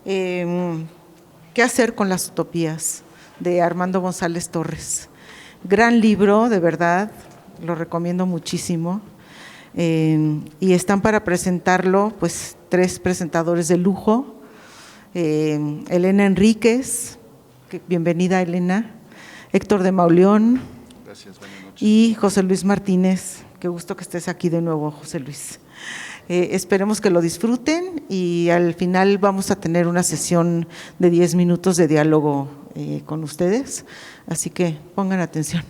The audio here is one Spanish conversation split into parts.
¿Qué hacer con las utopías?, de Armando González Torres. Gran libro, de verdad, lo recomiendo muchísimo. Y están para presentarlo, pues, 3 presentadores de lujo. Elena Enríquez, bienvenida Elena, Héctor de Mauleón. Gracias, buenas noches. Y José Luis Martínez, qué gusto que estés aquí de nuevo, José Luis. Esperemos que lo disfruten y al final vamos a tener una sesión de 10 minutos de diálogo con ustedes, así que pongan atención.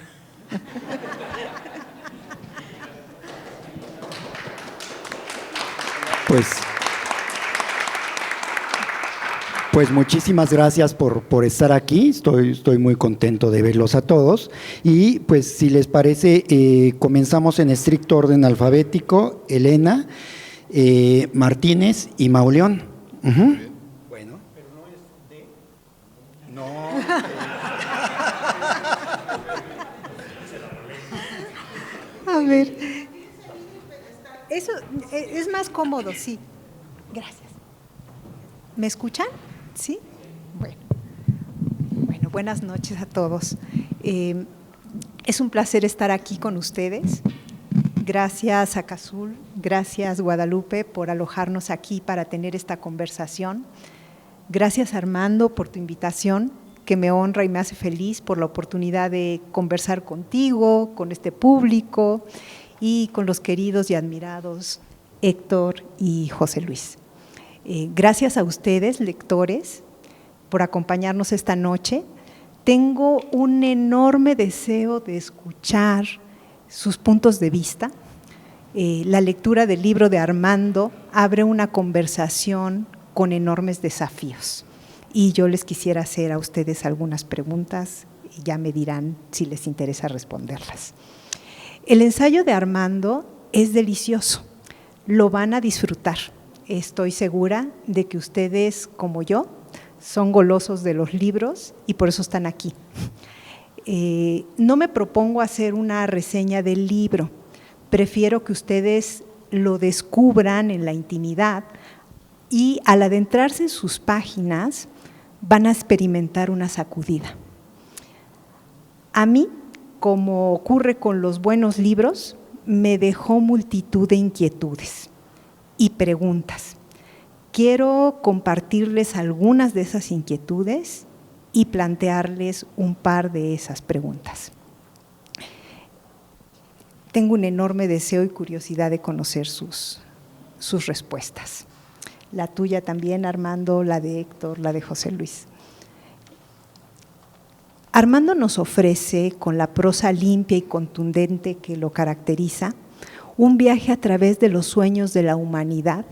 Pues muchísimas gracias por estar aquí, estoy muy contento de verlos a todos y pues si les parece comenzamos en estricto orden alfabético, Elena, Martínez y Mauleón. Bueno, pero no es de… No. A ver, eso es más cómodo, sí. Gracias. ¿Me escuchan? ¿Sí? Bueno, buenas noches a todos. Es un placer estar aquí con ustedes. Gracias a Cazul, gracias Guadalupe por alojarnos aquí para tener esta conversación. Gracias Armando por tu invitación, que me honra y me hace feliz por la oportunidad de conversar contigo, con este público y con los queridos y admirados Héctor y José Luis. Gracias a ustedes, lectores, por acompañarnos esta noche. Tengo un enorme deseo de escuchar sus puntos de vista. La lectura del libro de Armando abre una conversación con enormes desafíos y yo les quisiera hacer a ustedes algunas preguntas y ya me dirán si les interesa responderlas. El ensayo de Armando es delicioso, lo van a disfrutar. Estoy segura de que ustedes, como yo, son golosos de los libros y por eso están aquí. No me propongo hacer una reseña del libro, prefiero que ustedes lo descubran en la intimidad y al adentrarse en sus páginas van a experimentar una sacudida. A mí, como ocurre con los buenos libros, me dejó multitud de inquietudes y preguntas. Quiero compartirles algunas de esas inquietudes y plantearles un par de esas preguntas. Tengo un enorme deseo y curiosidad de conocer sus respuestas. La tuya también, Armando, la de Héctor, la de José Luis. Armando nos ofrece, con la prosa limpia y contundente que lo caracteriza, un viaje a través de los sueños de la humanidad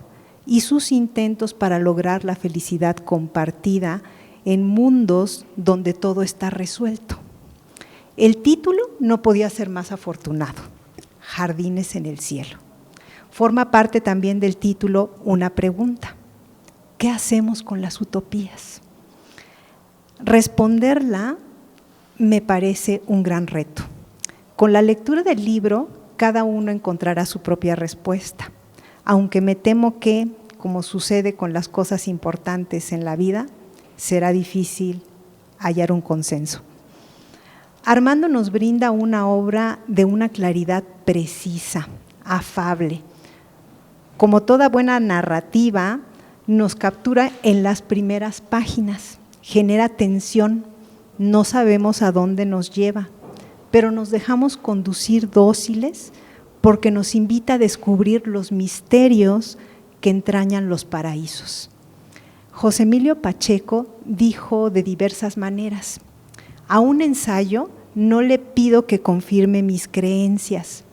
y sus intentos para lograr la felicidad compartida en mundos donde todo está resuelto. El título no podía ser más afortunado, Jardines en el cielo. Forma parte también del título una pregunta: ¿qué hacemos con las utopías? Responderla me parece un gran reto. Con la lectura del libro, cada uno encontrará su propia respuesta, aunque me temo que, como sucede con las cosas importantes en la vida, será difícil hallar un consenso. Armando nos brinda una obra de una claridad precisa, afable. Como toda buena narrativa, nos captura en las primeras páginas, genera tensión, no sabemos a dónde nos lleva, pero nos dejamos conducir dóciles porque nos invita a descubrir los misterios que entrañan los paraísos. José Emilio Pacheco dijo de diversas maneras: a un ensayo no le pido que confirme mis creencias,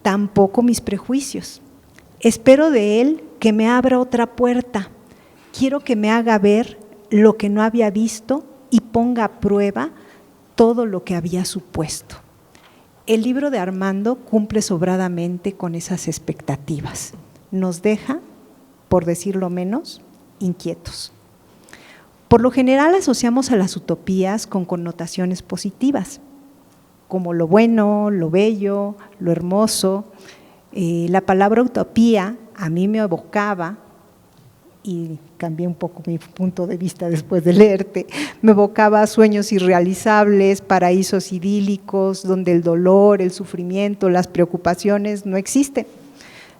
tampoco mis prejuicios. Espero de él que me abra otra puerta. Quiero que me haga ver lo que no había visto y ponga a prueba todo lo que había supuesto. El libro de Armando cumple sobradamente con esas expectativas. Nos deja, por decirlo menos, inquietos. Por lo general asociamos a las utopías con connotaciones positivas, como lo bueno, lo bello, lo hermoso. La palabra utopía a mí me evocaba y cambié un poco mi punto de vista después de leerte, me evocaba sueños irrealizables, paraísos idílicos, donde el dolor, el sufrimiento, las preocupaciones no existen.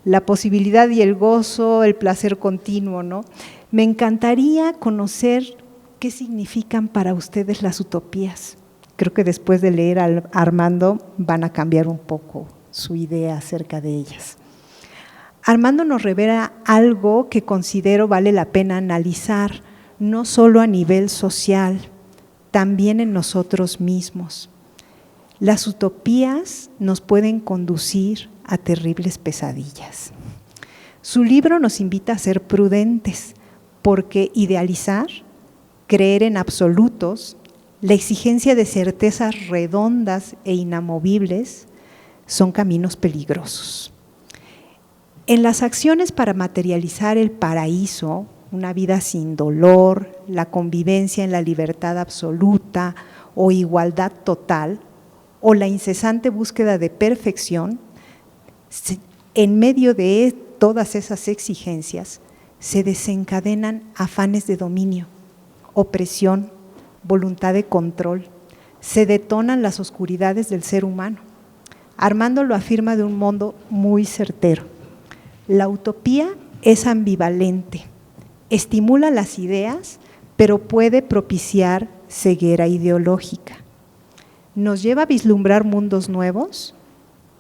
La posibilidad y el gozo, el placer continuo, ¿no? Me encantaría conocer qué significan para ustedes las utopías. Creo que después de leer a Armando van a cambiar un poco su idea acerca de ellas. Armando nos revela algo que considero vale la pena analizar, no solo a nivel social, también en nosotros mismos. Las utopías nos pueden conducir a terribles pesadillas. Su libro nos invita a ser prudentes, porque idealizar, creer en absolutos, la exigencia de certezas redondas e inamovibles son caminos peligrosos. En las acciones para materializar el paraíso, una vida sin dolor, la convivencia en la libertad absoluta o igualdad total, o la incesante búsqueda de perfección, en medio de todas esas exigencias se desencadenan afanes de dominio, opresión, voluntad de control, se detonan las oscuridades del ser humano. Armando lo afirma de un modo muy certero. La utopía es ambivalente, estimula las ideas, pero puede propiciar ceguera ideológica. Nos lleva a vislumbrar mundos nuevos,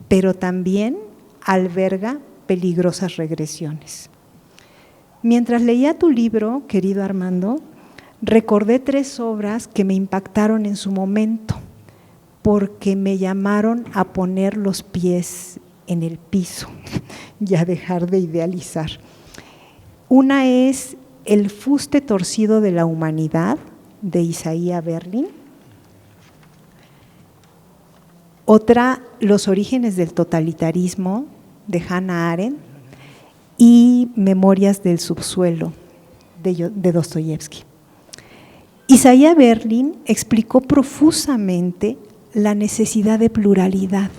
pero también alberga peligrosas regresiones. Mientras leía tu libro, querido Armando, recordé 3 obras que me impactaron en su momento, porque me llamaron a poner los pies en el piso y a dejar de idealizar. Una es El fuste torcido de la humanidad, de Isaiah Berlin. Otra, Los orígenes del totalitarismo, de Hannah Arendt, y Memorias del subsuelo, de Dostoyevsky. Isaiah Berlin explicó profusamente la necesidad de pluralidad.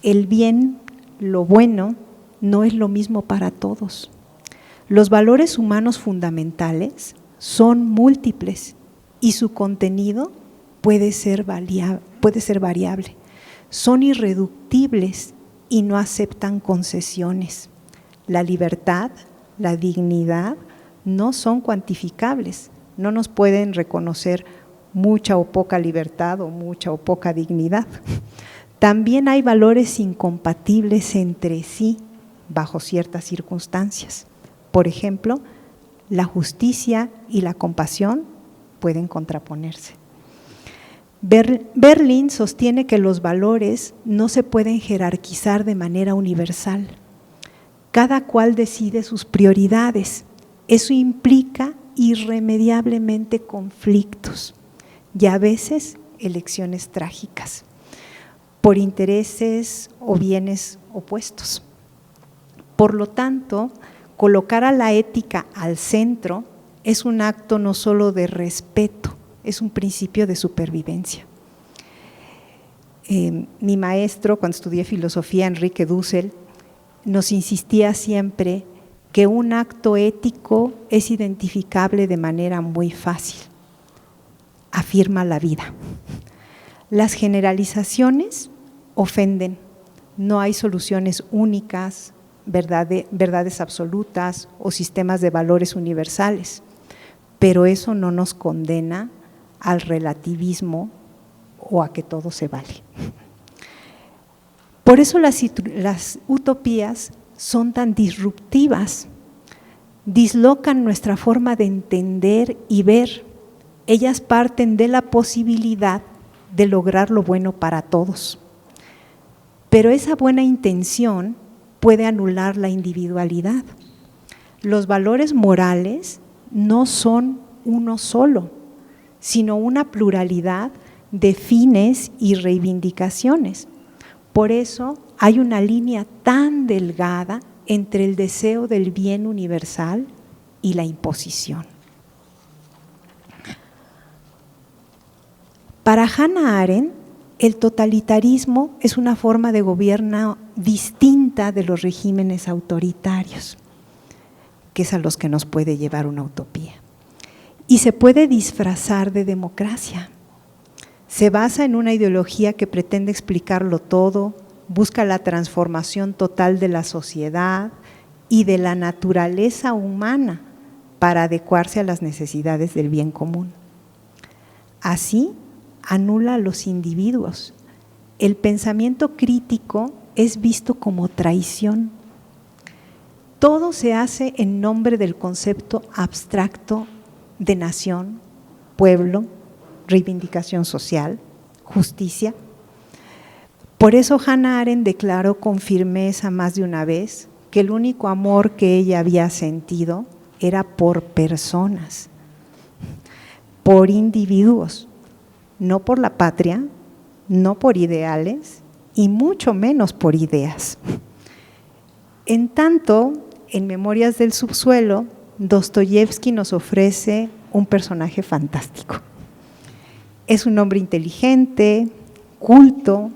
El bien, lo bueno, no es lo mismo para todos. Los valores humanos fundamentales son múltiples y su contenido puede ser variable. Son irreductibles y no aceptan concesiones. La libertad, la dignidad no son cuantificables, no nos pueden reconocer mucha o poca libertad o mucha o poca dignidad. También hay valores incompatibles entre sí bajo ciertas circunstancias. Por ejemplo, la justicia y la compasión pueden contraponerse. Berlin sostiene que los valores no se pueden jerarquizar de manera universal. Cada cual decide sus prioridades. Eso implica irremediablemente conflictos y a veces elecciones trágicas por intereses o bienes opuestos. Por lo tanto, colocar a la ética al centro es un acto no solo de respeto, es un principio de supervivencia. Mi maestro, cuando estudié filosofía, Enrique Dussel, nos insistía siempre que un acto ético es identificable de manera muy fácil. Afirma la vida. Las generalizaciones ofenden. No hay soluciones únicas, verdades absolutas o sistemas de valores universales, pero eso no nos condena al relativismo o a que todo se vale. Por eso las utopías son tan disruptivas, dislocan nuestra forma de entender y ver. Ellas parten de la posibilidad de lograr lo bueno para todos. Pero esa buena intención puede anular la individualidad. Los valores morales no son uno solo, sino una pluralidad de fines y reivindicaciones. Por eso hay una línea tan delgada entre el deseo del bien universal y la imposición. Para Hannah Arendt, el totalitarismo es una forma de gobierno distinta de los regímenes autoritarios, que es a los que nos puede llevar una utopía. Y se puede disfrazar de democracia. Se basa en una ideología que pretende explicarlo todo, busca la transformación total de la sociedad y de la naturaleza humana para adecuarse a las necesidades del bien común. Así, anula a los individuos. El pensamiento crítico es visto como traición. Todo se hace en nombre del concepto abstracto de nación, pueblo, reivindicación social, justicia. Por eso Hannah Arendt declaró con firmeza más de una vez que el único amor que ella había sentido era por personas, por individuos, no por la patria, no por ideales y mucho menos por ideas. En tanto, en Memorias del subsuelo, Dostoyevsky nos ofrece un personaje fantástico. Es un hombre inteligente, culto,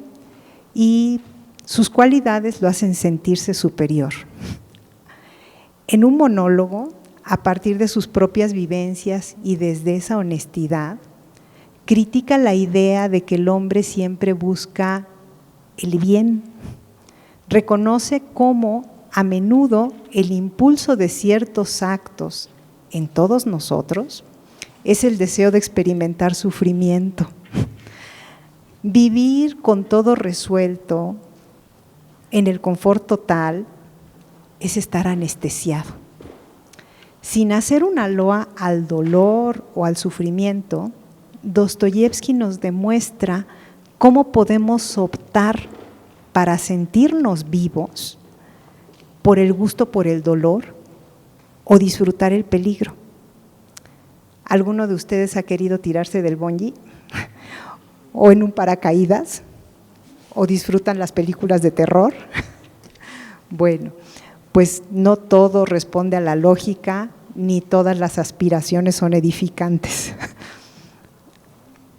y sus cualidades lo hacen sentirse superior. En un monólogo, a partir de sus propias vivencias y desde esa honestidad, critica la idea de que el hombre siempre busca el bien. Reconoce cómo a menudo el impulso de ciertos actos en todos nosotros es el deseo de experimentar sufrimiento. Vivir con todo resuelto, en el confort total, es estar anestesiado. Sin hacer una loa al dolor o al sufrimiento, Dostoyevsky nos demuestra cómo podemos optar para sentirnos vivos por el gusto por el dolor o disfrutar el peligro. ¿Alguno de ustedes ha querido tirarse del bungee? ¿O en un paracaídas? ¿O disfrutan las películas de terror? Bueno, pues no todo responde a la lógica, ni todas las aspiraciones son edificantes.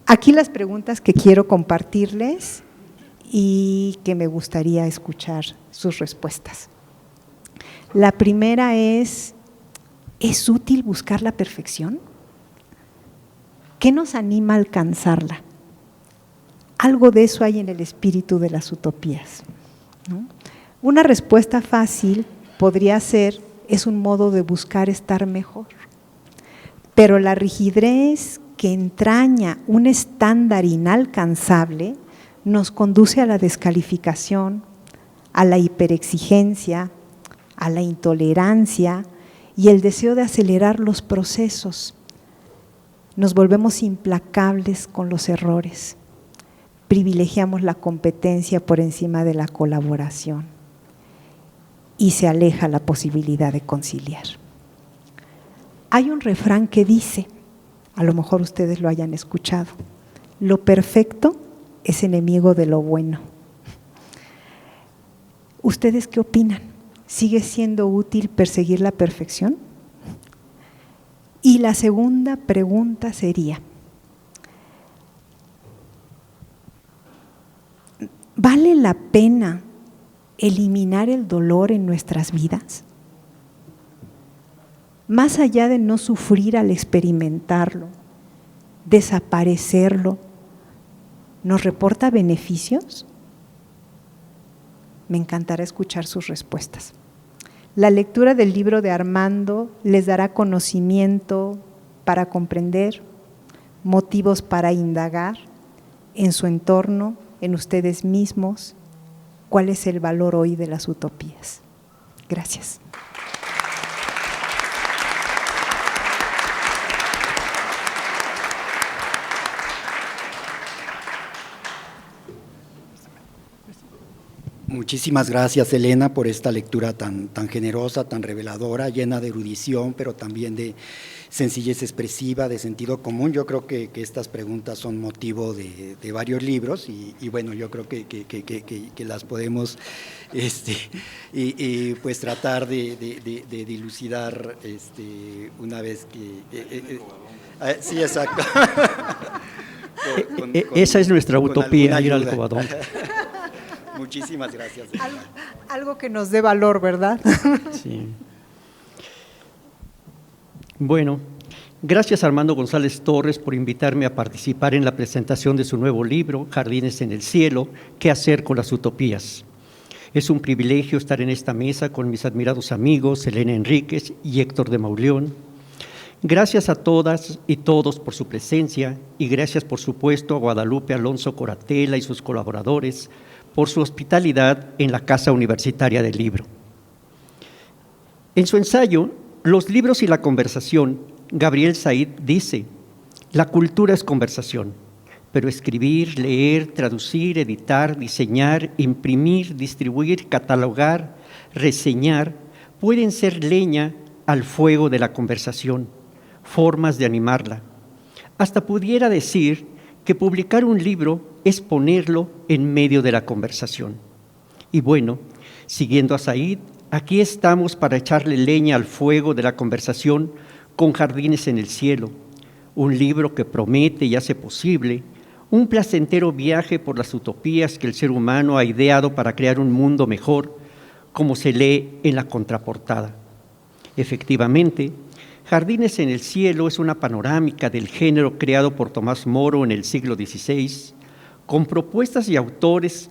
Aquí las preguntas que quiero compartirles y que me gustaría escuchar sus respuestas. La primera ¿es útil buscar la perfección? ¿Qué nos anima a alcanzarla? Algo de eso hay en el espíritu de las utopías, ¿no? Una respuesta fácil podría ser, es un modo de buscar estar mejor, pero la rigidez que entraña un estándar inalcanzable nos conduce a la descalificación, a la hiperexigencia, a la intolerancia y el deseo de acelerar los procesos. Nos volvemos implacables con los errores. Privilegiamos la competencia por encima de la colaboración y se aleja la posibilidad de conciliar. Hay un refrán que dice, a lo mejor ustedes lo hayan escuchado, lo perfecto es enemigo de lo bueno. ¿Ustedes qué opinan? ¿Sigue siendo útil perseguir la perfección? Y la segunda pregunta sería, ¿vale la pena eliminar el dolor en nuestras vidas? Más allá de no sufrir al experimentarlo, desaparecerlo, ¿nos reporta beneficios? Me encantará escuchar sus respuestas. La lectura del libro de Armando les dará conocimiento para comprender, motivos para indagar en su entorno, en ustedes mismos, cuál es el valor hoy de las utopías. Gracias. Muchísimas gracias, Elena, por esta lectura tan generosa, tan reveladora, llena de erudición, pero también de sencillez expresiva, de sentido común. Yo creo que estas preguntas son motivo de varios libros y bueno, yo creo que las podemos pues tratar de dilucidar una vez que… sí, exacto. Esa es nuestra utopía, ir al Covadonga. Muchísimas gracias. Algo que nos dé valor, ¿verdad? Sí. Bueno, gracias Armando González Torres por invitarme a participar en la presentación de su nuevo libro, Jardines en el Cielo, ¿qué hacer con las utopías? Es un privilegio estar en esta mesa con mis admirados amigos Elena Enríquez y Héctor de Mauleón. Gracias a todas y todos por su presencia y gracias, por supuesto, a Guadalupe Alonso Coratela y sus colaboradores por su hospitalidad en la Casa Universitaria del Libro. En su ensayo, Los libros y la conversación, Gabriel Said dice: la cultura es conversación, pero escribir, leer, traducir, editar, diseñar, imprimir, distribuir, catalogar, reseñar, pueden ser leña al fuego de la conversación, formas de animarla. Hasta pudiera decir que publicar un libro es ponerlo en medio de la conversación. Y bueno, siguiendo a Said, aquí estamos para echarle leña al fuego de la conversación con Jardines en el Cielo, un libro que promete y hace posible un placentero viaje por las utopías que el ser humano ha ideado para crear un mundo mejor, como se lee en la contraportada. Efectivamente, Jardines en el Cielo es una panorámica del género creado por Tomás Moro en el siglo XVI, con propuestas y autores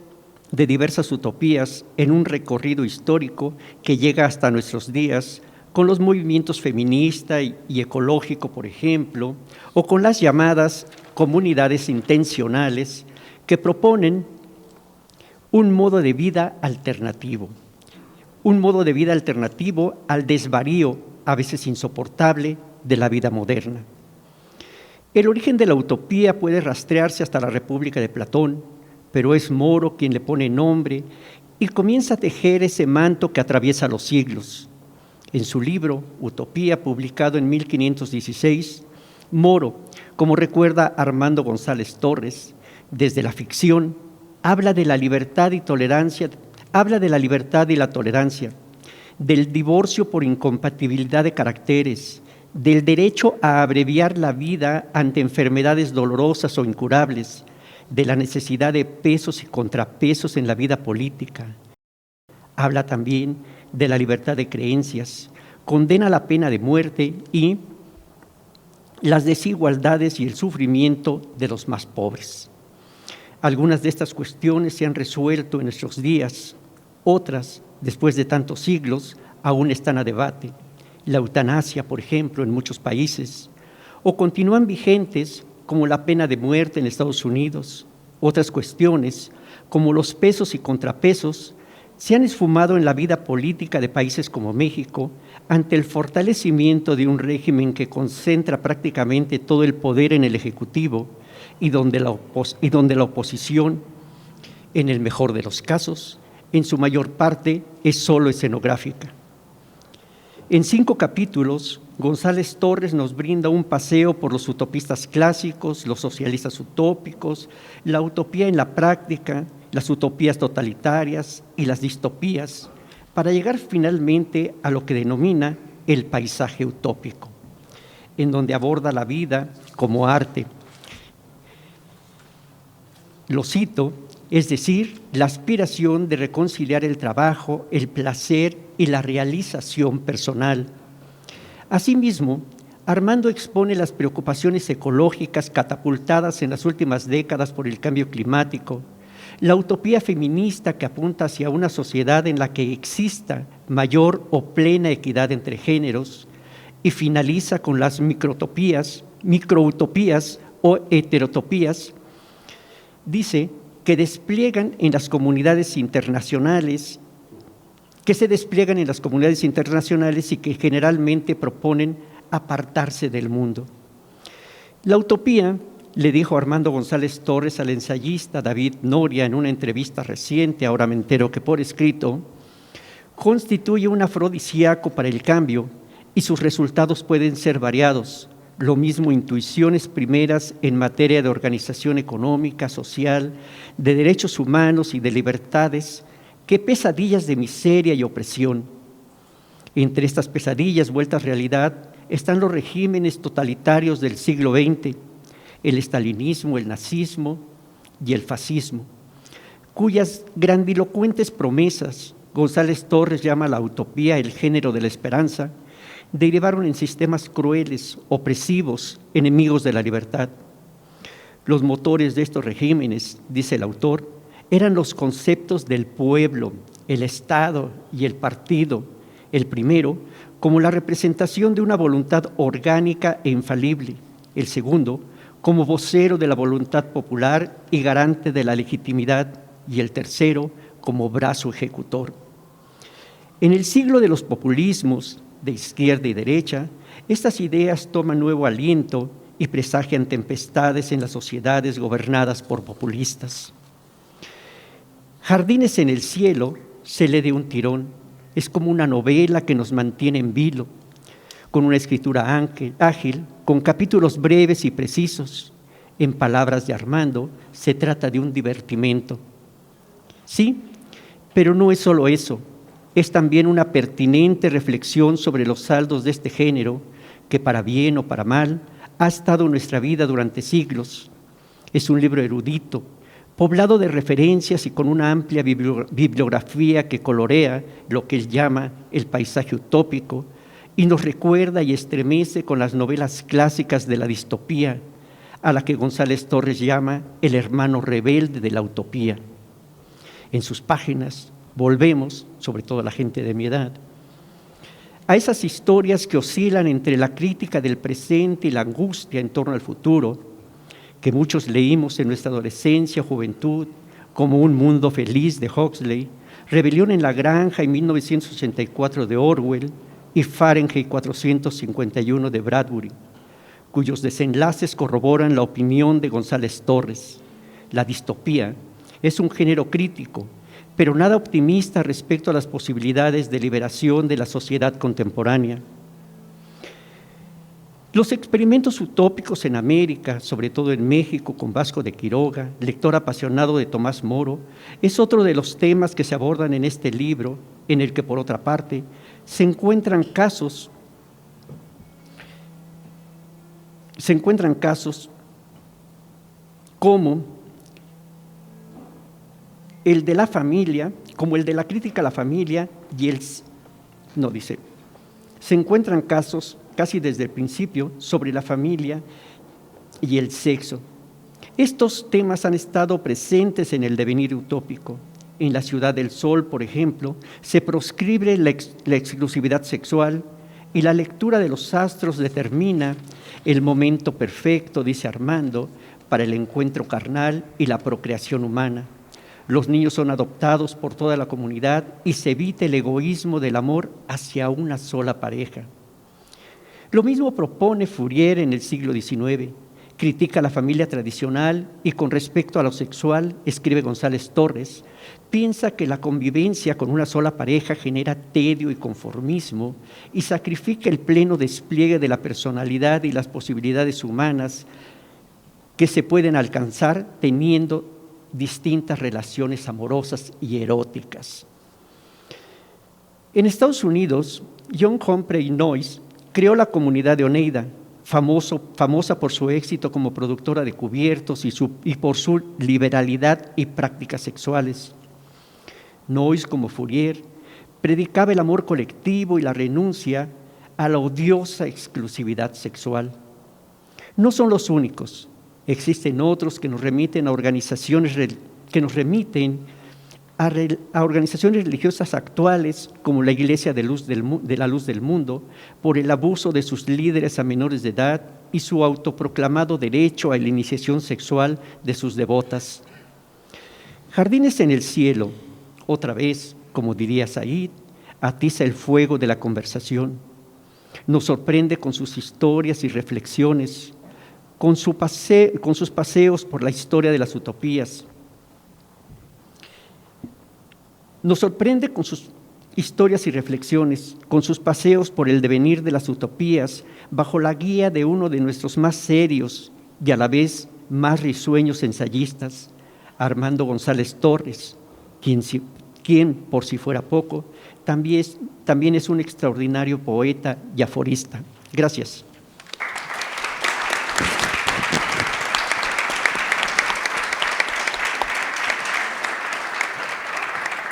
de diversas utopías en un recorrido histórico que llega hasta nuestros días, con los movimientos feminista y ecológico, por ejemplo, o con las llamadas comunidades intencionales que proponen un modo de vida alternativo al desvarío, a veces insoportable, de la vida moderna. El origen de la utopía puede rastrearse hasta la República de Platón, pero es Moro quien le pone nombre y comienza a tejer ese manto que atraviesa los siglos. En su libro, Utopía, publicado en 1516, Moro, como recuerda Armando González Torres, desde la ficción, habla de la libertad y la tolerancia, del divorcio por incompatibilidad de caracteres, del derecho a abreviar la vida ante enfermedades dolorosas o incurables, de la necesidad de pesos y contrapesos en la vida política. Habla también de la libertad de creencias, condena la pena de muerte y las desigualdades y el sufrimiento de los más pobres. Algunas de estas cuestiones se han resuelto en nuestros días, otras, después de tantos siglos, aún están a debate. La eutanasia, por ejemplo, en muchos países, o continúan vigentes como la pena de muerte en Estados Unidos. Otras cuestiones, como los pesos y contrapesos, se han esfumado en la vida política de países como México ante el fortalecimiento de un régimen que concentra prácticamente todo el poder en el Ejecutivo y donde la oposición, en el mejor de los casos, en su mayor parte, es solo escenográfica. En 5 capítulos, González Torres nos brinda un paseo por los utopistas clásicos, los socialistas utópicos, la utopía en la práctica, las utopías totalitarias y las distopías, para llegar finalmente a lo que denomina el paisaje utópico, en donde aborda la vida como arte. Lo cito, es decir, la aspiración de reconciliar el trabajo, el placer y la realización personal. Asimismo, Armando expone las preocupaciones ecológicas catapultadas en las últimas décadas por el cambio climático, la utopía feminista que apunta hacia una sociedad en la que exista mayor o plena equidad entre géneros, y finaliza con las microutopías o heterotopías. Dice que se despliegan en las comunidades internacionales y que generalmente proponen apartarse del mundo. La utopía, le dijo Armando González Torres al ensayista David Noria en una entrevista reciente, ahora me entero que por escrito, constituye un afrodisíaco para el cambio y sus resultados pueden ser variados. Lo mismo intuiciones primeras en materia de organización económica, social, de derechos humanos y de libertades, que pesadillas de miseria y opresión. Entre estas pesadillas vueltas realidad están los regímenes totalitarios del siglo XX, el estalinismo, el nazismo y el fascismo, cuyas grandilocuentes promesas González Torres llama la utopía el género de la esperanza, derivaron en sistemas crueles, opresivos, enemigos de la libertad. Los motores de estos regímenes, dice el autor, eran los conceptos del pueblo, el Estado y el partido. El primero, como la representación de una voluntad orgánica e infalible. El segundo, como vocero de la voluntad popular y garante de la legitimidad. Y el tercero, como brazo ejecutor. En el siglo de los populismos, de izquierda y derecha, estas ideas toman nuevo aliento y presagian tempestades en las sociedades gobernadas por populistas. Jardines en el cielo se lee de un tirón, es como una novela que nos mantiene en vilo, con una escritura ágil, con capítulos breves y precisos. En palabras de Armando, se trata de un divertimento. Sí, pero no es solo eso, es también una pertinente reflexión sobre los saldos de este género, que para bien o para mal, ha estado en nuestra vida durante siglos. Es un libro erudito, poblado de referencias y con una amplia bibliografía que colorea lo que él llama el paisaje utópico y nos recuerda y estremece con las novelas clásicas de la distopía, a la que González Torres llama el hermano rebelde de la utopía. En sus páginas volvemos, sobre todo la gente de mi edad, a esas historias que oscilan entre la crítica del presente y la angustia en torno al futuro, que muchos leímos en nuestra adolescencia o juventud, como Un mundo feliz de Huxley, Rebelión en la granja en 1984 de Orwell y Fahrenheit 451 de Bradbury, cuyos desenlaces corroboran la opinión de González Torres. La distopía es un género crítico, pero nada optimista respecto a las posibilidades de liberación de la sociedad contemporánea. Los experimentos utópicos en América, sobre todo en México con Vasco de Quiroga, lector apasionado de Tomás Moro, es otro de los temas que se abordan en este libro, en el que, por otra parte, se encuentran casos como el de la familia, como el de la crítica a la familia se encuentran casos casi desde el principio sobre la familia y el sexo. Estos temas han estado presentes en el devenir utópico. En La Ciudad del Sol, por ejemplo, se proscribe la exclusividad sexual y la lectura de los astros determina el momento perfecto, dice Armando, para el encuentro carnal y la procreación humana. Los niños son adoptados por toda la comunidad y se evita el egoísmo del amor hacia una sola pareja. Lo mismo propone Fourier en el siglo XIX. Critica la familia tradicional y con respecto a lo sexual, escribe González Torres, piensa que la convivencia con una sola pareja genera tedio y conformismo y sacrifica el pleno despliegue de la personalidad y las posibilidades humanas que se pueden alcanzar teniendo distintas relaciones amorosas y eróticas. En Estados Unidos, John Humphrey Noyes creó la comunidad de Oneida, famosa por su éxito como productora de cubiertos y por su liberalidad y prácticas sexuales. Noyes, como Fourier, predicaba el amor colectivo y la renuncia a la odiosa exclusividad sexual. No son los únicos. Existen otros que nos remiten a organizaciones religiosas actuales, como la Iglesia de la Luz del Mundo, por el abuso de sus líderes a menores de edad y su autoproclamado derecho a la iniciación sexual de sus devotas. Jardines en el cielo, otra vez, como diría Said, atiza el fuego de la conversación. Nos sorprende con sus historias y reflexiones, con sus paseos por la historia de las utopías. Nos sorprende con sus historias y reflexiones, con sus paseos por el devenir de las utopías, bajo la guía de uno de nuestros más serios y a la vez más risueños ensayistas, Armando González Torres, quien, por si fuera poco, también es un extraordinario poeta y aforista. Gracias.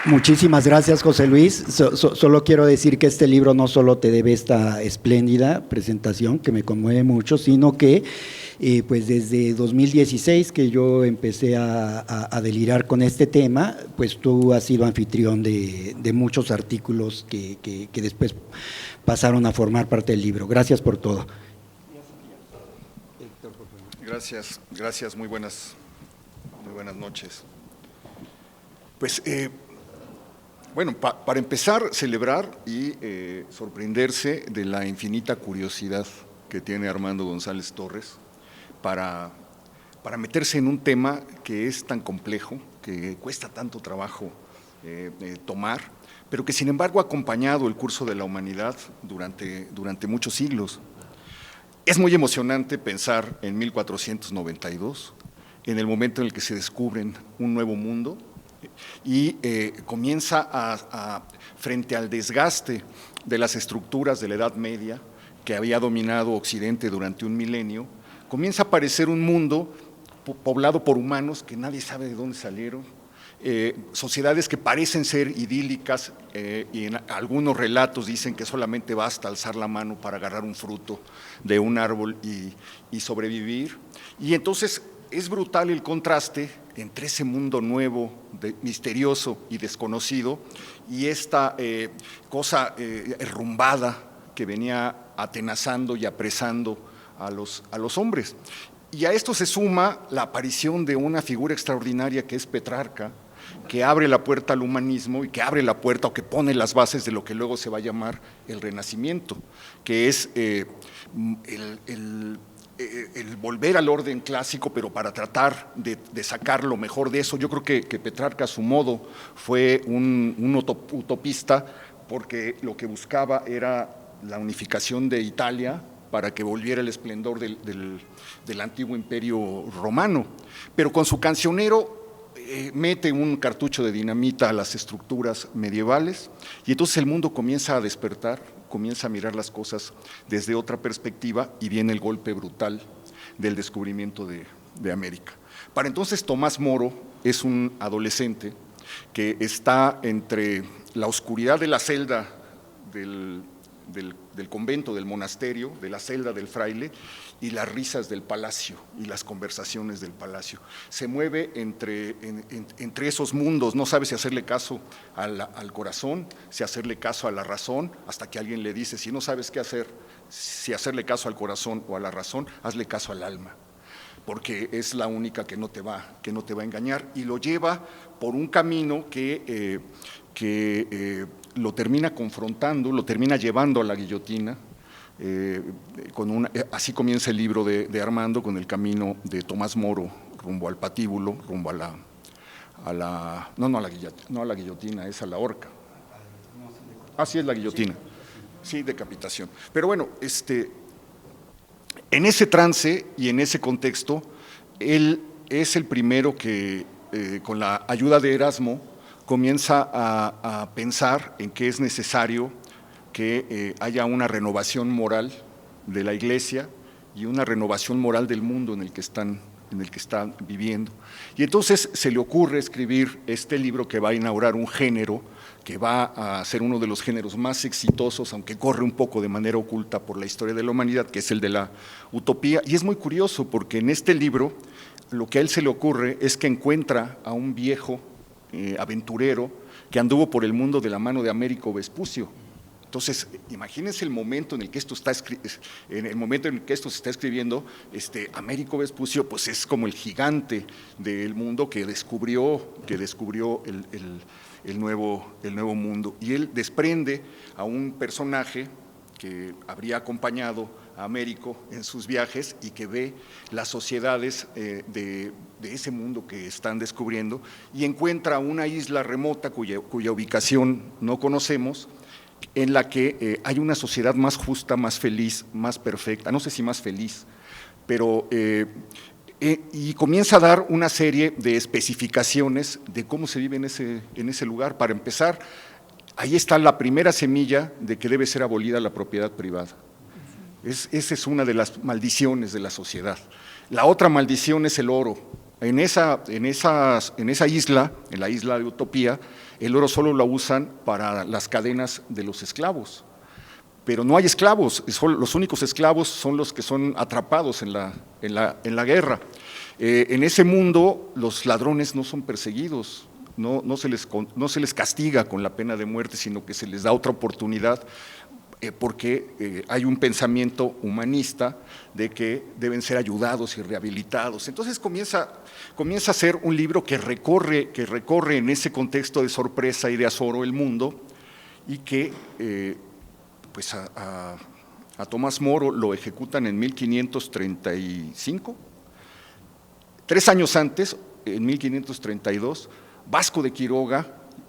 Muchísimas gracias, José Luis. Solo quiero decir que este libro no solo te debe esta espléndida presentación, que me conmueve mucho, sino que pues desde 2016 que yo empecé a delirar con este tema, pues tú has sido anfitrión de muchos artículos que después pasaron a formar parte del libro. Gracias por todo. Gracias, muy buenas noches. Pues, bueno, para empezar, celebrar y sorprenderse de la infinita curiosidad que tiene Armando González Torres para meterse en un tema que es tan complejo, que cuesta tanto trabajo tomar, pero que sin embargo ha acompañado el curso de la humanidad durante muchos siglos. Es muy emocionante pensar en 1492, en el momento en el que se descubren un nuevo mundo y comienza frente al desgaste de las estructuras de la Edad Media que había dominado Occidente durante un milenio, comienza a aparecer un mundo poblado por humanos que nadie sabe de dónde salieron, sociedades que parecen ser idílicas y en algunos relatos dicen que solamente basta alzar la mano para agarrar un fruto de un árbol y sobrevivir. Y entonces es brutal el contraste entre ese mundo nuevo, misterioso y desconocido y esta cosa derrumbada que venía atenazando y apresando a los hombres. Y a esto se suma la aparición de una figura extraordinaria que es Petrarca, que abre la puerta al humanismo y que abre la puerta o que pone las bases de lo que luego se va a llamar el Renacimiento, que es el volver al orden clásico, pero para tratar de sacar lo mejor de eso. Yo creo que Petrarca a su modo fue un utopista, porque lo que buscaba era la unificación de Italia para que volviera el esplendor del antiguo imperio romano, pero con su cancionero mete un cartucho de dinamita a las estructuras medievales y entonces el mundo comienza a despertar, comienza a mirar las cosas desde otra perspectiva y viene el golpe brutal del descubrimiento de América. Para entonces Tomás Moro es un adolescente que está entre la oscuridad de la celda del convento, del monasterio, de la celda del fraile y las risas del palacio y las conversaciones del palacio. Se mueve entre esos mundos, no sabe si hacerle caso al corazón, si hacerle caso a la razón, hasta que alguien le dice, si no sabes qué hacer, si hacerle caso al corazón o a la razón, hazle caso al alma, porque es la única que no te va a engañar, y lo lleva por un camino que lo termina confrontando, lo termina llevando a la guillotina. Así comienza el libro de Armando, con el camino de Tomás Moro rumbo al patíbulo, rumbo a la guillotina, es a la horca. Así es la guillotina, sí, decapitación. Pero bueno, en ese trance y en ese contexto, él es el primero que, con la ayuda de Erasmo, comienza a pensar en que es necesario que haya una renovación moral de la Iglesia y una renovación moral del mundo en el que están viviendo. Y entonces se le ocurre escribir este libro que va a inaugurar un género que va a ser uno de los géneros más exitosos, aunque corre un poco de manera oculta por la historia de la humanidad, que es el de la utopía. Y es muy curioso porque en este libro lo que a él se le ocurre es que encuentra a un viejo aventurero que anduvo por el mundo de la mano de Américo Vespucio. Entonces, imagínense el momento en el que esto se está escribiendo. Américo Vespucio pues es como el gigante del mundo que descubrió el nuevo mundo, y él desprende a un personaje que habría acompañado a Américo en sus viajes y que ve las sociedades de ese mundo que están descubriendo, y encuentra una isla remota cuya ubicación no conocemos, en la que hay una sociedad más justa, más feliz, más perfecta, no sé si más feliz, pero y comienza a dar una serie de especificaciones de cómo se vive en ese lugar. Para empezar, ahí está la primera semilla de que debe ser abolida la propiedad privada. Esa es una de las maldiciones de la sociedad. La otra maldición es el oro. En esa isla, en la isla de Utopía, el oro solo lo usan para las cadenas de los esclavos. Pero no hay esclavos, los únicos esclavos son los que son atrapados en la guerra. En ese mundo los ladrones no son perseguidos, no se les castiga con la pena de muerte, sino que se les da otra oportunidad porque hay un pensamiento humanista de que deben ser ayudados y rehabilitados. Entonces comienza a ser un libro que recorre en ese contexto de sorpresa y de azoro el mundo, y que pues a Tomás Moro lo ejecutan en 1535. 3 años antes, en 1532, Vasco de Quiroga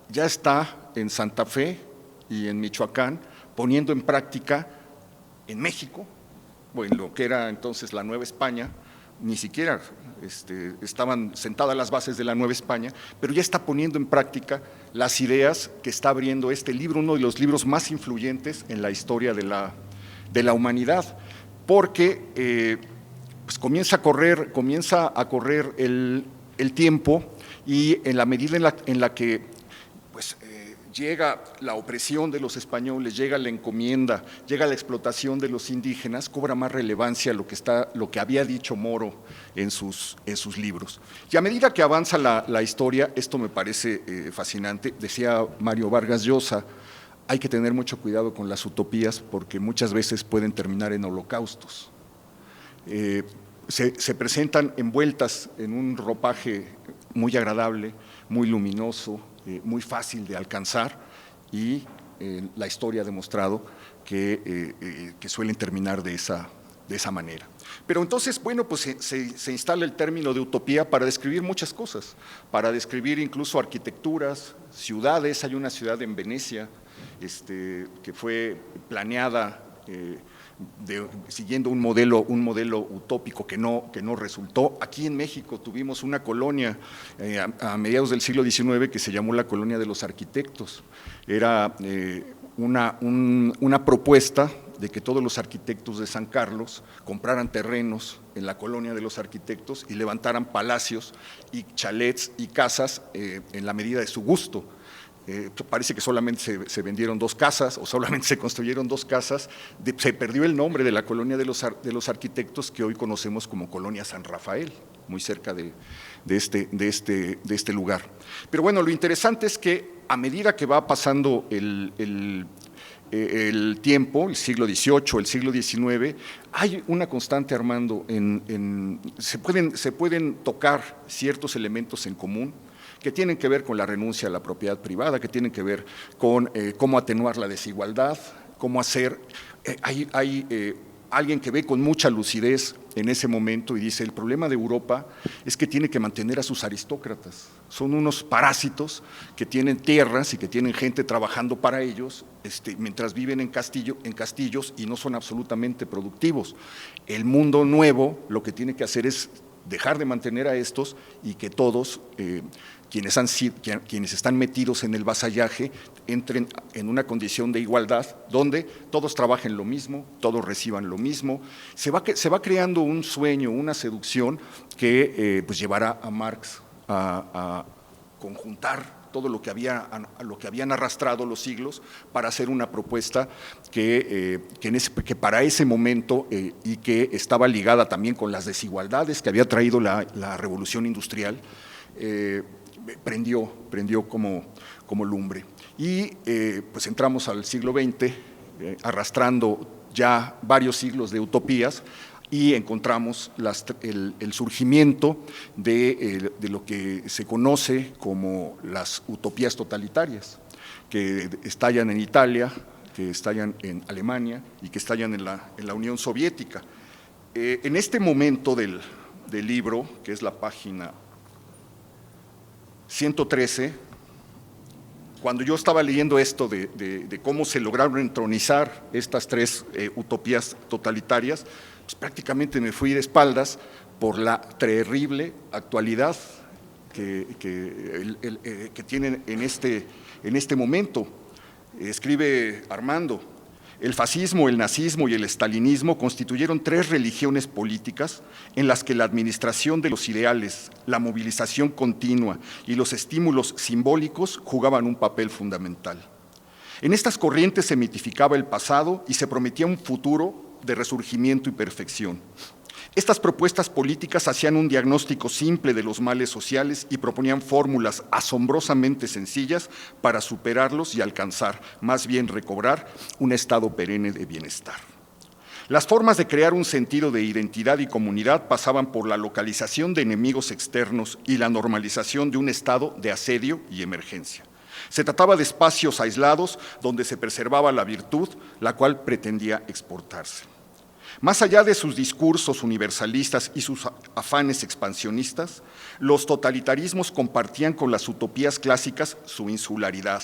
ya está en Santa Fe y en Michoacán, poniendo en práctica en México, o en lo que era entonces la Nueva España, ni siquiera estaban sentadas las bases de la Nueva España, pero ya está poniendo en práctica las ideas que está abriendo este libro, uno de los libros más influyentes en la historia de la humanidad, porque pues comienza a correr el tiempo, y en la medida en la que pues, llega la opresión de los españoles, llega la encomienda, llega la explotación de los indígenas, cobra más relevancia lo que había dicho Moro en sus libros. Y a medida que avanza la historia, esto me parece fascinante. Decía Mario Vargas Llosa, hay que tener mucho cuidado con las utopías porque muchas veces pueden terminar en holocaustos. Se presentan envueltas en un ropaje muy agradable, muy luminoso, muy fácil de alcanzar, y la historia ha demostrado que suelen terminar de esa manera. Pero entonces, bueno, pues se instala el término de utopía para describir muchas cosas, para describir incluso arquitecturas, ciudades. Hay una ciudad en Venecia que fue planeada siguiendo un modelo utópico que no resultó. Aquí en México tuvimos una colonia a mediados del siglo XIX que se llamó la Colonia de los Arquitectos. Era una propuesta de que todos los arquitectos de San Carlos compraran terrenos en la Colonia de los Arquitectos y levantaran palacios y chalets y casas en la medida de su gusto. Parece que solamente se vendieron 2 casas o solamente se construyeron 2 casas, se perdió el nombre de la Colonia de los Arquitectos, que hoy conocemos como Colonia San Rafael, muy cerca de este lugar. Pero bueno, lo interesante es que a medida que va pasando el tiempo, el siglo XVIII, el siglo XIX, hay una constante, Armando, se pueden tocar ciertos elementos en común que tienen que ver con la renuncia a la propiedad privada, que tienen que ver con cómo atenuar la desigualdad, cómo hacer. Hay alguien que ve con mucha lucidez en ese momento y dice: el problema de Europa es que tiene que mantener a sus aristócratas, son unos parásitos que tienen tierras y que tienen gente trabajando para ellos mientras viven en castillos y no son absolutamente productivos. El mundo nuevo lo que tiene que hacer es dejar de mantener a estos y que todos quienes están metidos en el vasallaje entren en una condición de igualdad donde todos trabajen lo mismo, todos reciban lo mismo. Se va creando un sueño, una seducción que pues llevará a Marx a conjuntar todo lo que habían arrastrado los siglos para hacer una propuesta que para ese momento y que estaba ligada también con las desigualdades que había traído la revolución industrial, prendió como lumbre. Y pues entramos al siglo XX, arrastrando ya varios siglos de utopías, y encontramos el surgimiento de lo que se conoce como las utopías totalitarias, que estallan en Italia, que estallan en Alemania y que estallan en la Unión Soviética. En este momento del libro, que es la página 113, cuando yo estaba leyendo esto de cómo se lograron entronizar estas 3 utopías totalitarias, pues prácticamente me fui de espaldas por la terrible actualidad que tienen en este momento. Escribe Armando: El fascismo, el nazismo y el estalinismo constituyeron tres religiones políticas en las que la administración de los ideales, la movilización continua y los estímulos simbólicos jugaban un papel fundamental. En estas corrientes se mitificaba el pasado y se prometía un futuro de resurgimiento y perfección. Estas propuestas políticas hacían un diagnóstico simple de los males sociales y proponían fórmulas asombrosamente sencillas para superarlos y alcanzar, más bien recobrar, un estado perenne de bienestar. Las formas de crear un sentido de identidad y comunidad pasaban por la localización de enemigos externos y la normalización de un estado de asedio y emergencia. Se trataba de espacios aislados donde se preservaba la virtud, la cual pretendía exportarse. Más allá de sus discursos universalistas y sus afanes expansionistas, los totalitarismos compartían con las utopías clásicas su insularidad,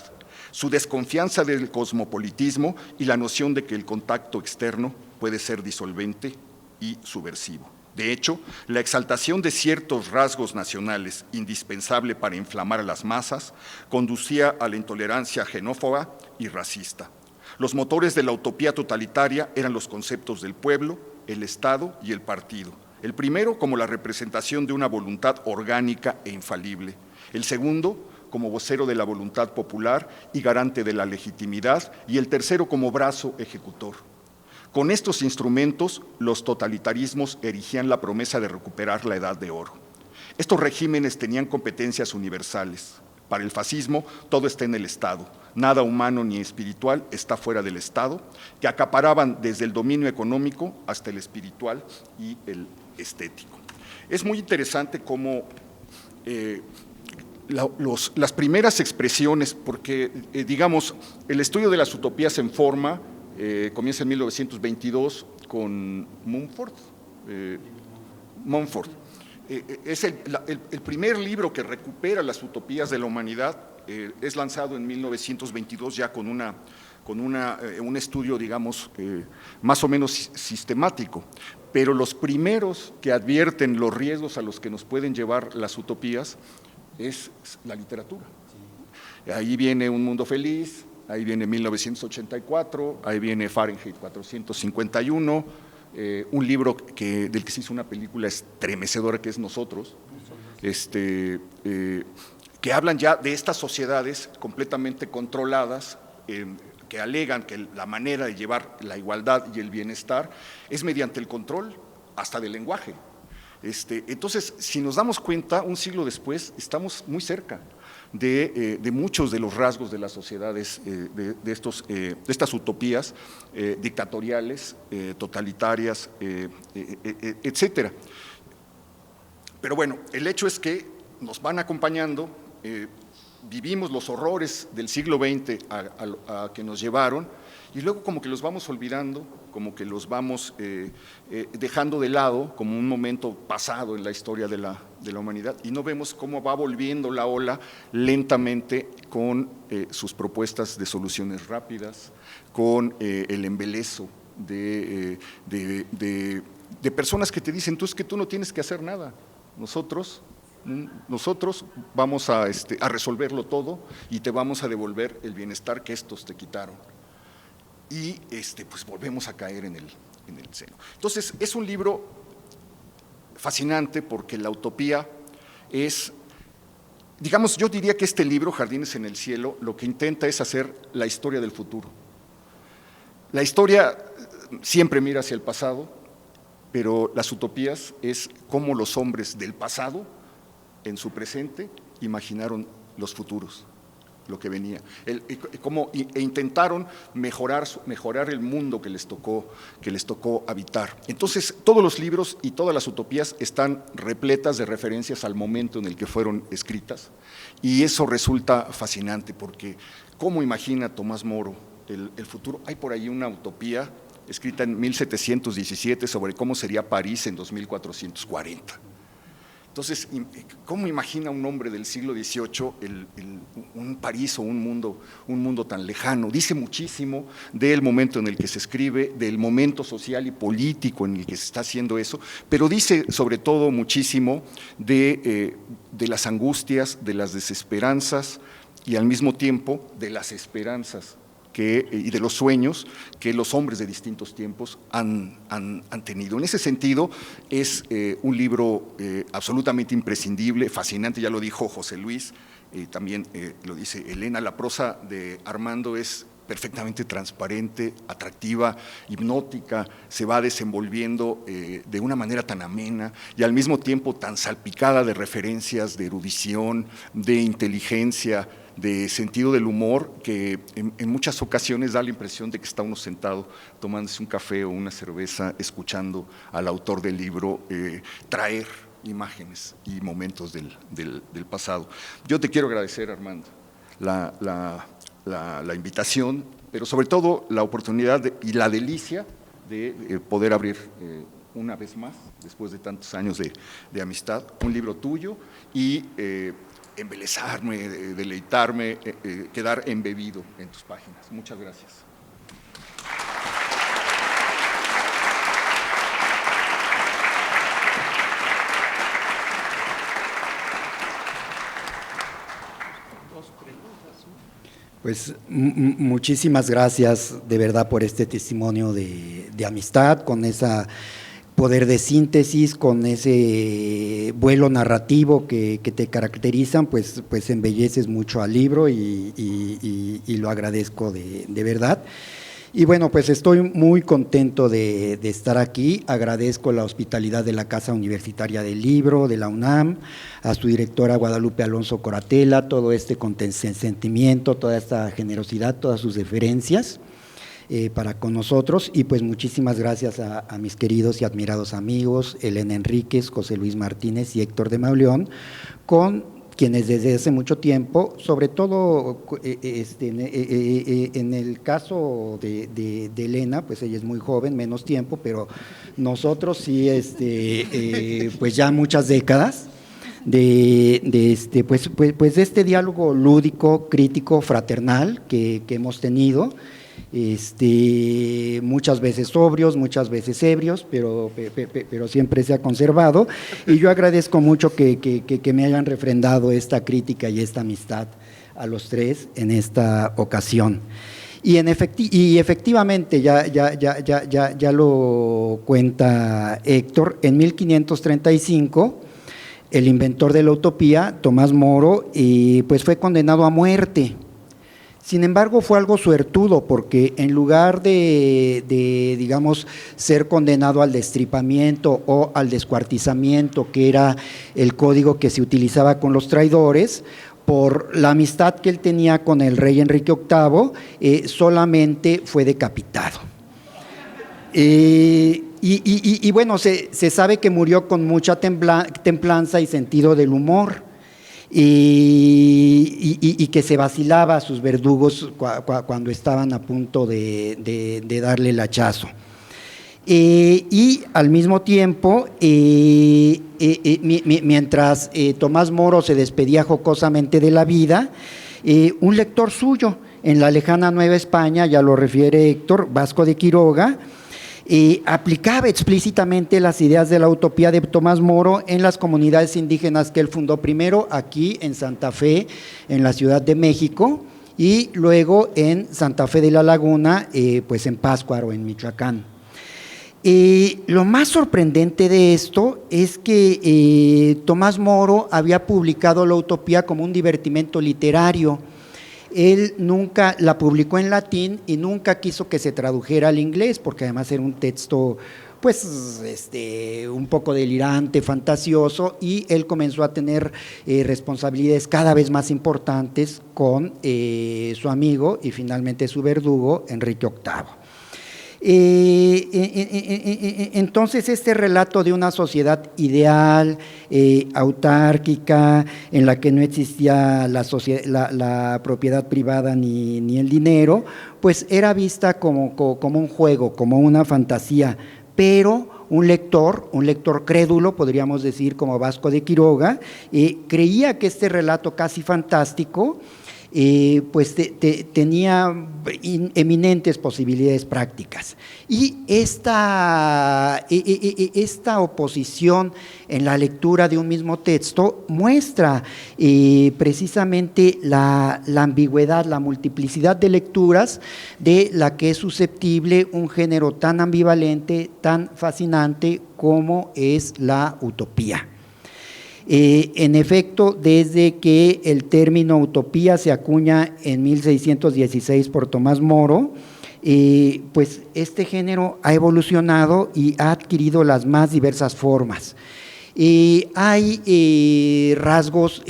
su desconfianza del cosmopolitismo y la noción de que el contacto externo puede ser disolvente y subversivo. De hecho, la exaltación de ciertos rasgos nacionales, indispensable para inflamar a las masas, conducía a la intolerancia xenófoba y racista. Los motores de la utopía totalitaria eran los conceptos del pueblo, el Estado y el partido. El primero como la representación de una voluntad orgánica e infalible. El segundo como vocero de la voluntad popular y garante de la legitimidad. Y el tercero como brazo ejecutor. Con estos instrumentos, los totalitarismos erigían la promesa de recuperar la Edad de Oro. Estos regímenes tenían competencias universales. Para el fascismo, todo está en el Estado. Nada humano ni espiritual está fuera del Estado, que acaparaban desde el dominio económico hasta el espiritual y el estético. Es muy interesante cómo las primeras expresiones, porque digamos, el estudio de las utopías en forma comienza en 1922 con Montfort. Es el primer libro que recupera las utopías de la humanidad, es lanzado en 1922 ya con un estudio, digamos, más o menos sistemático, pero los primeros que advierten los riesgos a los que nos pueden llevar las utopías es la literatura. Ahí viene Un Mundo Feliz, ahí viene 1984, ahí viene Fahrenheit 451, un libro del que se hizo una película estremecedora que es Nosotros, que hablan ya de estas sociedades completamente controladas, que alegan que la manera de llevar la igualdad y el bienestar es mediante el control hasta del lenguaje. Entonces, si nos damos cuenta, un siglo después estamos muy cerca de muchos de los rasgos de las sociedades, de estas utopías dictatoriales, totalitarias, etcétera. Pero bueno, el hecho es que nos van acompañando, vivimos los horrores del siglo XX a que nos llevaron, y luego como que los vamos olvidando, como que los vamos dejando de lado como un momento pasado en la historia de la humanidad, y no vemos cómo va volviendo la ola lentamente con sus propuestas de soluciones rápidas, con el embelezo de personas que te dicen, es que tú no tienes que hacer nada, nosotros vamos a resolverlo todo y te vamos a devolver el bienestar que estos te quitaron. Y pues volvemos a caer en el seno. Entonces, es un libro fascinante porque la utopía es, digamos, yo diría que este libro, Jardines en el Cielo, lo que intenta es hacer la historia del futuro. La historia siempre mira hacia el pasado, pero las utopías es cómo los hombres del pasado, en su presente, imaginaron los futuros, lo que venía, e intentaron mejorar el mundo que les tocó habitar. Entonces, todos los libros y todas las utopías están repletas de referencias al momento en el que fueron escritas, y eso resulta fascinante, porque ¿cómo imagina Tomás Moro el futuro? Hay por ahí una utopía escrita en 1717 sobre cómo sería París en 2440. Entonces, ¿cómo imagina un hombre del siglo XVIII un París o un mundo tan lejano? Dice muchísimo del momento en el que se escribe, del momento social y político en el que se está haciendo eso, pero dice sobre todo muchísimo de las angustias, de las desesperanzas y al mismo tiempo de las esperanzas y de los sueños que los hombres de distintos tiempos han tenido. En ese sentido, es un libro absolutamente imprescindible, fascinante, ya lo dijo José Luis, también lo dice Elena. La prosa de Armando es perfectamente transparente, atractiva, hipnótica, se va desenvolviendo de una manera tan amena y al mismo tiempo tan salpicada de referencias, de erudición, de inteligencia, de sentido del humor, que en muchas ocasiones da la impresión de que está uno sentado tomándose un café o una cerveza, escuchando al autor del libro traer imágenes y momentos del pasado. Yo te quiero agradecer, Armando, la invitación, pero sobre todo la oportunidad y la delicia de poder abrir una vez más, después de tantos años de amistad, un libro tuyo y embelezarme, deleitarme, quedar embebido en tus páginas. Muchas gracias. Pues muchísimas gracias de verdad por este testimonio de amistad, con ese poder de síntesis, con ese vuelo narrativo que te caracterizan, pues embelleces mucho al libro y lo agradezco de verdad. Y bueno, pues estoy muy contento de estar aquí, agradezco la hospitalidad de la Casa Universitaria del Libro, de la UNAM, a su directora Guadalupe Alonso Coratela, todo este consentimiento, toda esta generosidad, todas sus deferencias para con nosotros, y pues muchísimas gracias a mis queridos y admirados amigos, Elena Enríquez, José Luis Martínez y Héctor de Mauleón, con quienes desde hace mucho tiempo, sobre todo en el caso de Elena, pues ella es muy joven, menos tiempo, pero nosotros sí, pues ya muchas décadas de este diálogo lúdico, crítico, fraternal que hemos tenido. Muchas veces sobrios, muchas veces ebrios, pero siempre se ha conservado, y yo agradezco mucho que me hayan refrendado esta crítica y esta amistad a los tres en esta ocasión. Y efectivamente, ya lo cuenta Héctor, en 1535, el inventor de la utopía, Tomás Moro, pues fue condenado a muerte. Sin embargo, fue algo suertudo, porque en lugar de digamos, ser condenado al destripamiento o al descuartizamiento, que era el código que se utilizaba con los traidores, por la amistad que él tenía con el rey Enrique VIII, solamente fue decapitado. Y bueno, se sabe que murió con mucha templanza y sentido del humor. Y que se vacilaba a sus verdugos cuando estaban a punto de darle el hachazo. Y al mismo tiempo, mientras Tomás Moro se despedía jocosamente de la vida, un lector suyo en la lejana Nueva España, ya lo refiere Héctor, Vasco de Quiroga, aplicaba explícitamente las ideas de la utopía de Tomás Moro en las comunidades indígenas que él fundó, primero aquí en Santa Fe, en la Ciudad de México, y luego en Santa Fe de la Laguna, pues en Pátzcuaro, en Michoacán. Lo más sorprendente de esto es que Tomás Moro había publicado la utopía como un divertimento literario. Él nunca la publicó en latín y nunca quiso que se tradujera al inglés, porque además era un texto pues un poco delirante, fantasioso, y él comenzó a tener responsabilidades cada vez más importantes con su amigo y finalmente su verdugo, Enrique VIII. Entonces este relato de una sociedad ideal, autárquica, en la que no existía la propiedad privada ni el dinero, pues era vista como un juego, como una fantasía, pero un lector crédulo, podríamos decir, como Vasco de Quiroga, creía que este relato casi fantástico pues tenía eminentes posibilidades prácticas. Y esta oposición en la lectura de un mismo texto muestra precisamente la ambigüedad, la multiplicidad de lecturas de la que es susceptible un género tan ambivalente, tan fascinante como es la utopía. En efecto, desde que el término utopía se acuña en 1616 por Tomás Moro, pues este género ha evolucionado y ha adquirido las más diversas formas. Hay rasgos,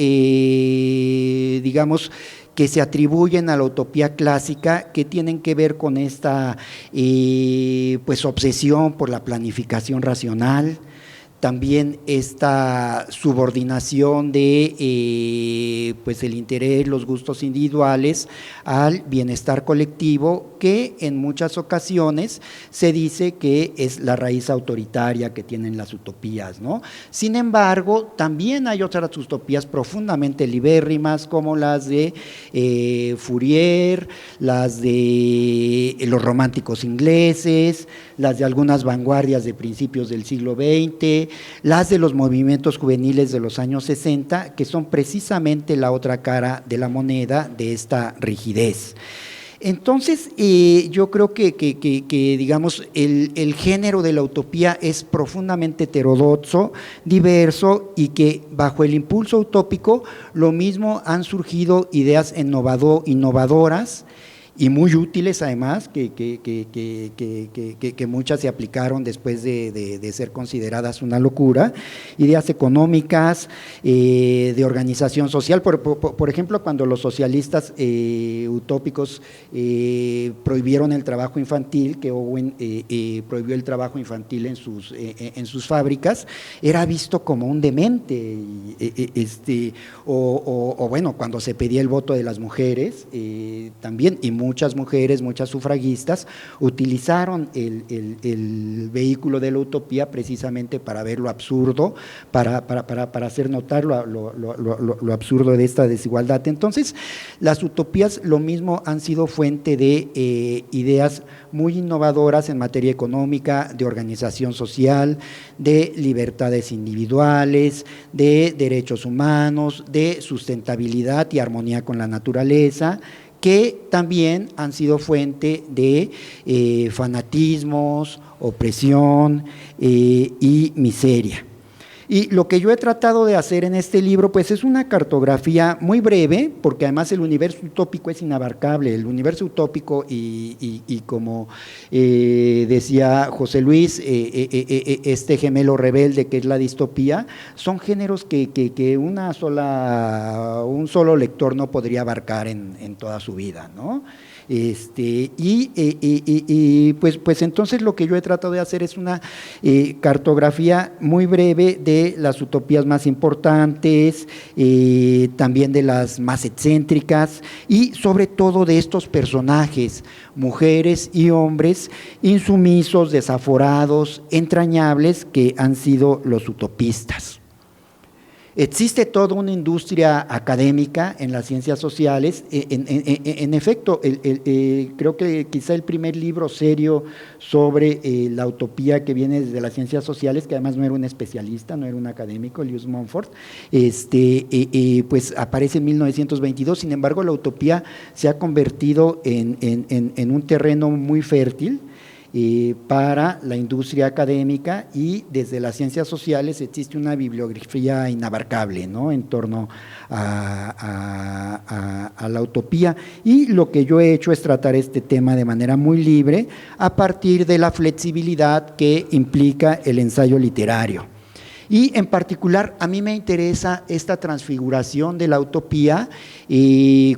digamos, que se atribuyen a la utopía clásica, que tienen que ver con esta pues obsesión por la planificación racional, también esta subordinación de pues el interés, los gustos individuales al bienestar colectivo, que en muchas ocasiones se dice que es la raíz autoritaria que tienen las utopías, ¿no? Sin embargo, también hay otras utopías profundamente libérrimas, como las de Fourier, las de los románticos ingleses, las de algunas vanguardias de principios del siglo XX, las de los movimientos juveniles de los años 60, que son precisamente la otra cara de la moneda de esta rigidez. Entonces, yo creo que digamos, el género de la utopía es profundamente heterodoxo, diverso, y que bajo el impulso utópico lo mismo han surgido ideas innovadoras y muy útiles además, que muchas se aplicaron después de ser consideradas una locura, ideas económicas, de organización social. Por ejemplo, cuando los socialistas utópicos prohibieron el trabajo infantil, que Owen prohibió el trabajo infantil en sus fábricas, era visto como un demente, o bueno, cuando se pedía el voto de las mujeres, también, y muchas mujeres, muchas sufragistas, utilizaron el vehículo de la utopía precisamente para ver lo absurdo, para hacer notar lo absurdo de esta desigualdad. Entonces, las utopías lo mismo han sido fuente de ideas muy innovadoras en materia económica, de organización social, de libertades individuales, de derechos humanos, de sustentabilidad y armonía con la naturaleza, que también han sido fuente de fanatismos, opresión y miseria. Y lo que yo he tratado de hacer en este libro, pues es una cartografía muy breve, porque además el universo utópico es inabarcable. El universo utópico y como decía José Luis, este gemelo rebelde que es la distopía, son géneros que un solo lector no podría abarcar en toda su vida, ¿no? Pues entonces lo que yo he tratado de hacer es una cartografía muy breve de las utopías más importantes, también de las más excéntricas y sobre todo de estos personajes, mujeres y hombres insumisos, desaforados, entrañables, que han sido los utopistas. Existe toda una industria académica en las ciencias sociales. En efecto, creo que quizá el primer libro serio sobre la utopía que viene desde las ciencias sociales, que además no era un especialista, no era un académico, Lewis Mumford, pues aparece en 1922. Sin embargo, la utopía se ha convertido en un terreno muy fértil para la industria académica, y desde las ciencias sociales existe una bibliografía inabarcable, ¿no?, en torno a la utopía. Y lo que yo he hecho es tratar este tema de manera muy libre, a partir de la flexibilidad que implica el ensayo literario. Y en particular a mí me interesa esta transfiguración de la utopía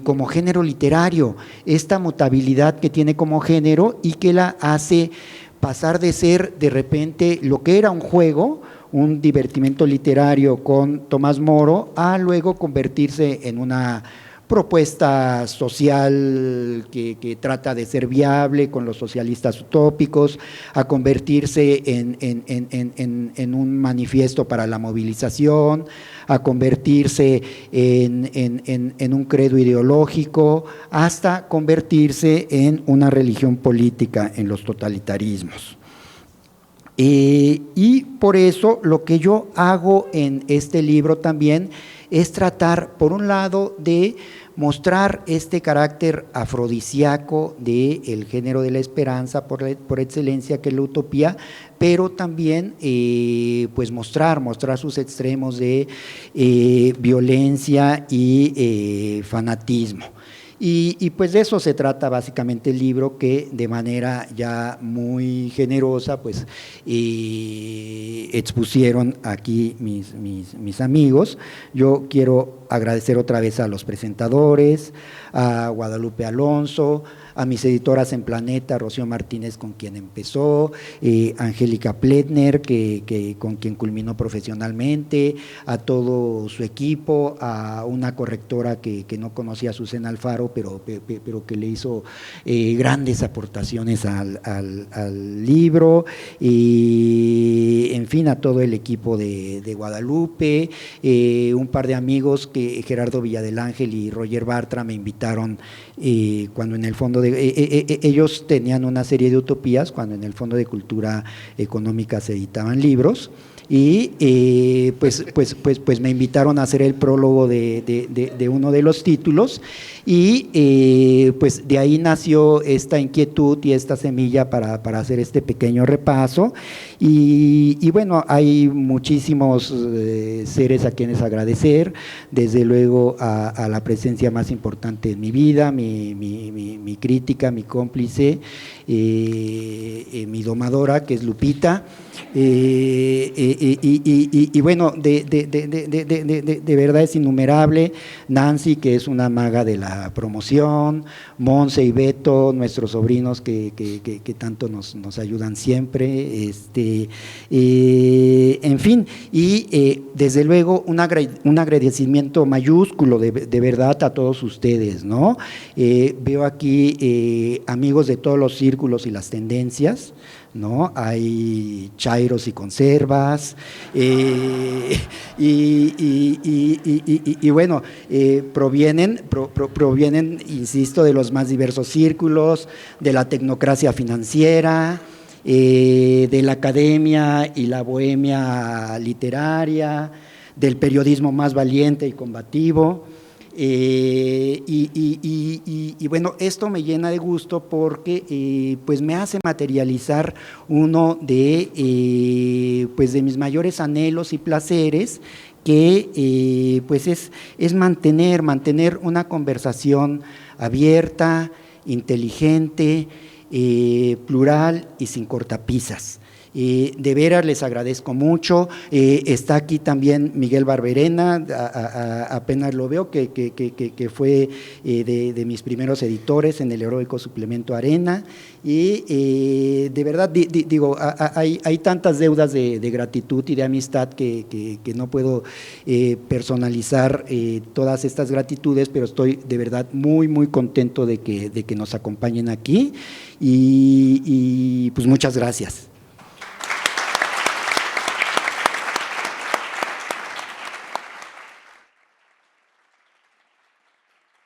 como género literario, esta mutabilidad que tiene como género y que la hace pasar de ser de repente lo que era un juego, un divertimento literario con Tomás Moro, a luego convertirse en una propuesta social que trata de ser viable con los socialistas utópicos, a convertirse en un manifiesto para la movilización, a convertirse en un credo ideológico, hasta convertirse en una religión política en los totalitarismos. Y por eso lo que yo hago en este libro también es tratar, por un lado, de mostrar este carácter afrodisíaco del género de la esperanza por excelencia, que es la utopía, pero también pues mostrar sus extremos de violencia y fanatismo. Y pues de eso se trata básicamente el libro, que de manera ya muy generosa pues expusieron aquí mis amigos. Yo quiero agradecer otra vez a los presentadores, a Guadalupe Alonso, a mis editoras en Planeta, Rocío Martínez, con quien empezó, Angélica Pletner, con quien culminó profesionalmente, a todo su equipo, a una correctora que no conocía, Susana Alfaro, pero que le hizo grandes aportaciones al libro, y en fin, a todo el equipo de Guadalupe, un par de amigos, que Gerardo Villadelángel y Roger Bartra, me invitaron cuando en el Fondo de… ellos tenían una serie de utopías cuando en el Fondo de Cultura Económica se editaban libros, y pues me invitaron a hacer el prólogo de uno de los títulos, y pues de ahí nació esta inquietud y esta semilla para hacer este pequeño repaso, y bueno, hay muchísimos seres a quienes agradecer, desde luego a la presencia más importante en mi vida, mi crítica, mi cómplice, mi domadora, que es Lupita, y bueno, de verdad es innumerable, Nancy, que es una maga de la promoción, Monse y Beto, nuestros sobrinos que tanto nos ayudan siempre, en fin, y desde luego un agradecimiento mayúsculo de verdad a todos ustedes, ¿no? Veo aquí amigos de todos los círculos y las tendencias, ¿no? Hay chairos y conservas, y bueno, provienen, insisto, de los más diversos círculos, de la tecnocracia financiera, de la academia y la bohemia literaria, del periodismo más valiente y combativo. Y bueno, esto me llena de gusto porque pues me hace materializar uno pues de mis mayores anhelos y placeres, que pues es mantener una conversación abierta, inteligente, plural y sin cortapisas. De veras les agradezco mucho. Está aquí también Miguel Barberena, apenas lo veo, que fue de mis primeros editores en el heroico suplemento Arena, y de verdad digo, hay tantas deudas de gratitud y de amistad que no puedo personalizar todas estas gratitudes, pero estoy de verdad muy contento de que nos acompañen aquí, y pues muchas gracias.